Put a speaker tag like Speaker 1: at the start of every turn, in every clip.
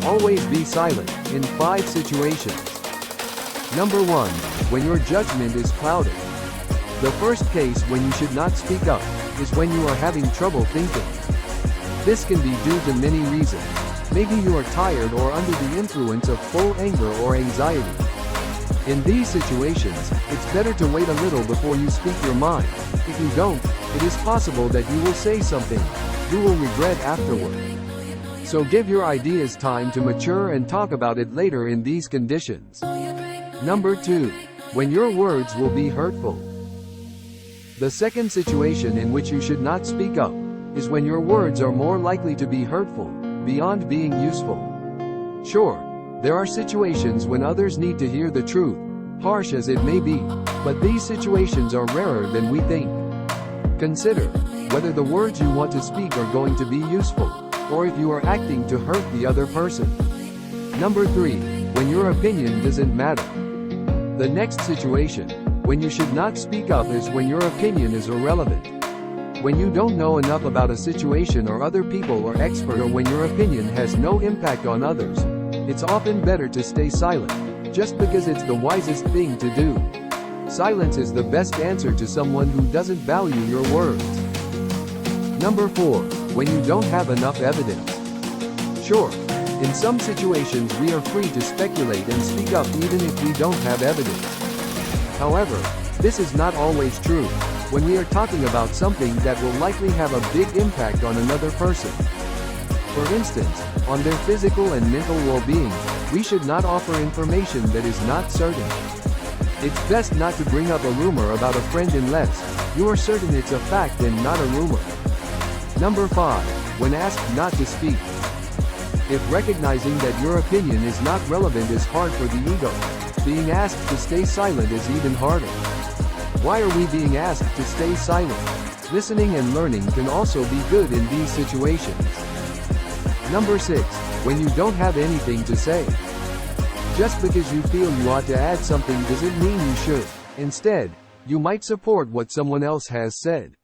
Speaker 1: Always be silent, in 5 situations. Number 1. When your judgment is clouded. The first case when you should not speak up, is when you are having trouble thinking. This can be due to many reasons. Maybe you are tired or under the influence of full anger or anxiety. In these situations, it's better to wait a little before you speak your mind. If you don't, it is possible that you will say something you will regret afterward. So give your ideas time to mature and talk about it later in these conditions. Number 2. When your words will be hurtful. The second situation in which you should not speak up is when your words are more likely to be hurtful, beyond being useful. Sure, there are situations when others need to hear the truth, harsh as it may be, but these situations are rarer than we think. Consider whether the words you want to speak are going to be useful, or if you are acting to hurt the other person. Number 3. When your opinion doesn't matter. The next situation, when you should not speak up, is when your opinion is irrelevant. When you don't know enough about a situation or other people or expert, or when your opinion has no impact on others, it's often better to stay silent, just because it's the wisest thing to do. Silence is the best answer to someone who doesn't value your words. Number 4. When you don't have enough evidence. Sure, in some situations we are free to speculate and speak up even if we don't have evidence. However, this is not always true when we are talking about something that will likely have a big impact on another person. For instance, on their physical and mental well-being, we should not offer information that is not certain. It's best not to bring up a rumor about a friend unless you are certain it's a fact and not a rumor. Number 5. When asked not to speak. If recognizing that your opinion is not relevant is hard for the ego, being asked to stay silent is even harder. Why are we being asked to stay silent? Listening and learning can also be good in these situations. Number 6. When you don't have anything to say. Just because you feel you ought to add something doesn't mean you should. Instead, you might support what someone else has said.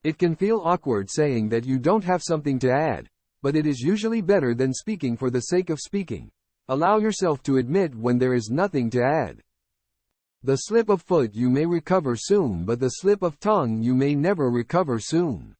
Speaker 1: It can feel awkward saying that you don't have something to add, but it is usually better than speaking for the sake of speaking. Allow yourself to admit when there is nothing to add. The slip of foot you may recover soon, but the slip of tongue you may never recover soon.